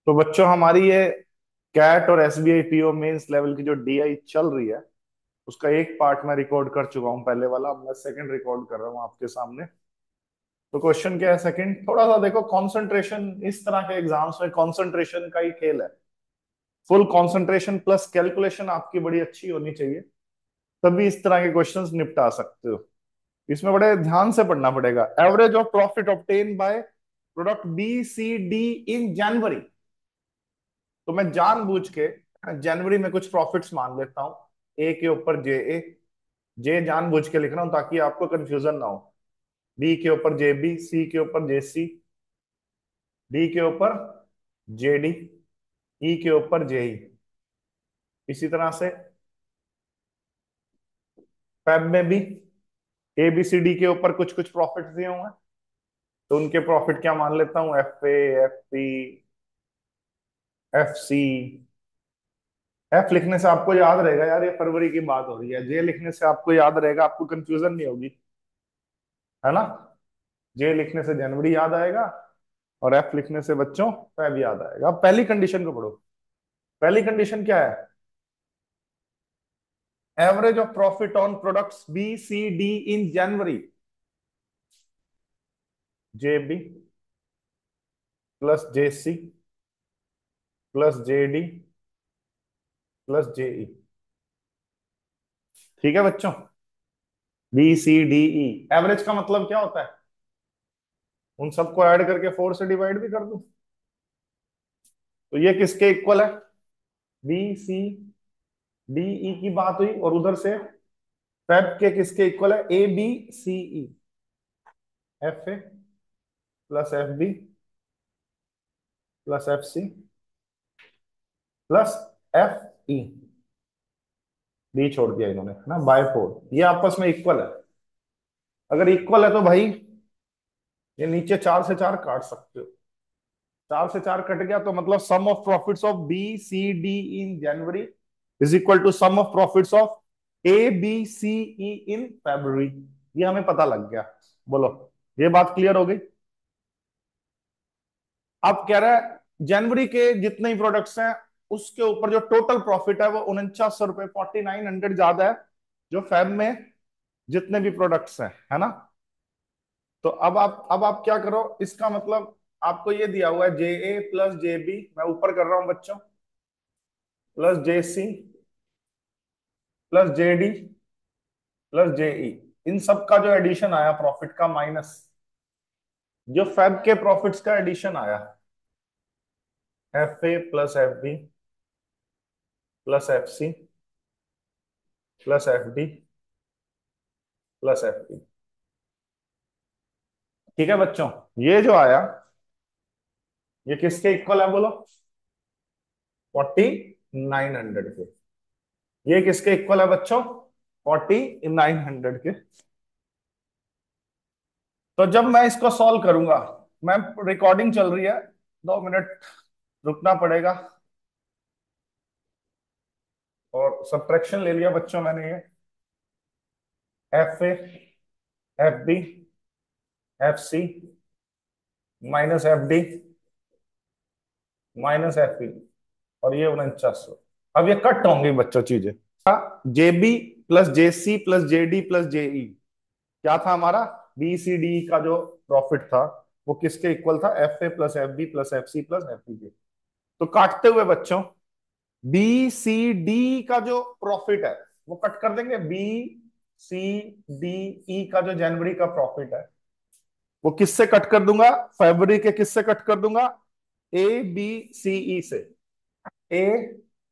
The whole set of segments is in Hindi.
तो बच्चों हमारी ये कैट और एसबीआई पीओ मेंस लेवल की जो डीआई चल रही है, उसका एक पार्ट मैं रिकॉर्ड कर चुका हूँ पहले वाला। अब मैं सेकंड रिकॉर्ड कर रहा हूँ आपके सामने। तो क्वेश्चन क्या है सेकंड, थोड़ा सा देखो कंसंट्रेशन। इस तरह के एग्जाम्स में कंसंट्रेशन का ही खेल है। फुल कंसंट्रेशन प्लस कैलकुलेशन आपकी बड़ी अच्छी होनी चाहिए, तभी इस तरह के क्वेश्चंस निपटा सकते हो। इसमें बड़े ध्यान से पढ़ना पड़ेगा। Average of profit obtain by product B C D in January. तो मैं जानबूझ के जनवरी में कुछ प्रॉफिट्स मान लेता हूं। ए के ऊपर जे ए, जे जानबूझ के लिख रहा हूं ताकि आपको कंफ्यूजन ना हो। बी के ऊपर जे बी, सी के ऊपर जे सी, डी के ऊपर जे डी, ई के ऊपर जे ई। इसी तरह से फेब में भी ए बी सी डी के ऊपर कुछ कुछ प्रॉफिट दिए हुए हैं, तो उनके प्रॉफिट क्या मान लेता हूँ, F A, F P, F C. F लिखने से आपको याद रहेगा यार, ये फरवरी की बात हो रही है। जे लिखने से आपको याद रहेगा, आपको कंफ्यूजन नहीं होगी, है ना। जे लिखने से जनवरी याद आएगा, और एफ लिखने से बच्चों फेब याद आएगा। अब पहली कंडीशन को पढ़ो। पहली कंडीशन क्या है? Average of profit on products B C D in January. J B plus J C plus J D plus J E. ठीक है बच्चों, B C D E. Average का मतलब क्या होता है? उन सबको ऐड करके 4 से डिवाइड भी कर दूं, तो ये किसके इक्वल है? बी सी डी ई की बात हुई, और उधर से फेब के किसके इक्वल है? A B C E. F A plus F B plus F C plus F E. B छोड़ दिया इन्होंने, है ना, बाय 4। ये आपस में इक्वल है। अगर इक्वल है तो भाई ये नीचे 4 से 4 काट सकते हो। 4 से 4 कट गया, तो मतलब sum of profits of B C D in January is equal to sum of profits of A B C E in February. ये हमें पता लग गया। बोलो, ये बात क्लियर हो गई? अब कह रहा है जनवरी के जितने ही प्रोडक्ट्स हैं, उसके ऊपर जो टोटल प्रॉफिट है वो 4900 रुपए, 4900 ज्यादा है जो फैब में जितने भी प्रोडक्ट्स हैं, है ना। तो अब आप क्या करो, इसका मतलब आपको ये दिया हुआ है जे ए प्लस जे बी, मैं ऊपर कर रहा हूं बच्चों, plus J C plus J D plus J ई। इन सब का जो एडिशन आया प्रॉफिट का, माइनस जो फेब के प्रॉफिट्स का एडिशन आया, F A plus F B plus F C plus F D plus F B. ठीक है बच्चों, ये जो आया ये किसके इक्वल है बोलो? 4900 के। ये किसके इक्वल है बच्चों? 4900 के। तो जब मैं इसको सॉल्व करूंगा, मैं रिकॉर्डिंग चल रही है, 2 मिनट रुकना पड़ेगा। और सब्ट्रैक्शन ले लिया बच्चों मैंने, ये F A, F B, F C minus F D minus F E, और ये 4900। अब ये कट होंगी बच्चों चीजें। J B plus J C plus J D plus J E क्या था हमारा? बी सी डी का जो प्रॉफिट था वो किसके इक्वल था? F A plus F B plus F C plus F E के। तो काटते हुए बच्चों, बी सी डी का जो प्रॉफिट है वो कट कर देंगे। बी सी डी ई का जो जनवरी का प्रॉफिट है वो किससे कट कर दूंगा? फरवरी के किससे कट कर दूंगा? ए बी सी ई से। ए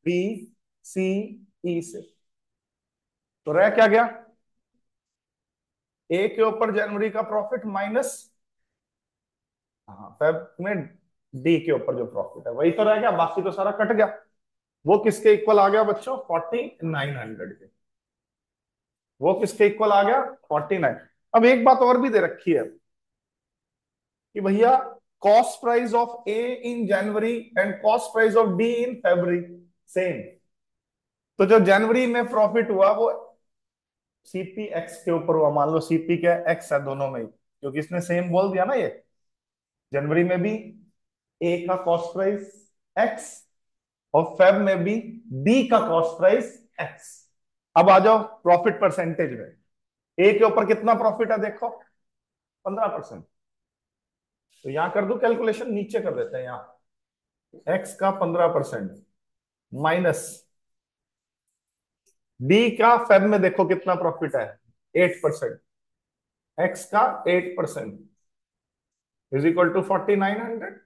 बी सी ई से। तो रह क्या गया? ए के ऊपर जनवरी का प्रॉफिट माइनस, हाँ, फेब में डी के ऊपर जो प्रॉफिट है वही तो रह गया, बाकी तो सारा कट गया। वो किसके इक्वल आ गया बच्चों? 4900 के। वो किसके इक्वल आ गया? 49। अब एक बात और भी दे रखी है कि भैया cost price of A in January and cost price of D in February same. तो जो जनवरी में प्रॉफिट हुआ वो सीपी एक्स के ऊपर हुआ। मान लो सीपी क्या है? एक्स है दोनों में ही, क्योंकि इसने सेम बोल दिया ना। ये जनवरी में भी ए का कॉस्ट प्राइस एक्स, और फेब में भी डी का कॉस्ट प्राइस एक्स। अब आ जाओ प्रॉफिट परसेंटेज में। ए के ऊपर कितना प्रॉफिट है देखो, 15%। तो यहां कर दो कैलकुलेशन, नीचे कर देते हैं यहां। एक्स का 15% माइनस डी का फेब में देखो कितना प्रॉफिट है, 8%। एक्स का 8% इज इक्वल टू 4900।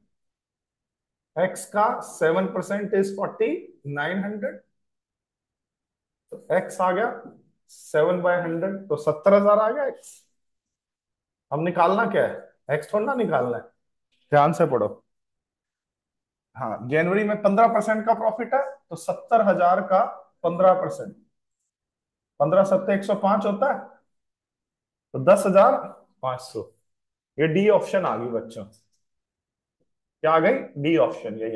एक्स का 7% इज 4900। तो एक्स आ गया 7/100, तो 70,000 आ गया एक्स। अब निकालना क्या है, एक्स थोड़ा ना निकालना है। ध्यान से पढ़ो। हाँ, जनवरी में 15% का प्रॉफिट है, तो 70,000 का 15%, 15 × 7 = 105 होता है, तो 10,500। ये डी ऑप्शन आ गई बच्चों। क्या आ गई, डी ऑप्शन, यही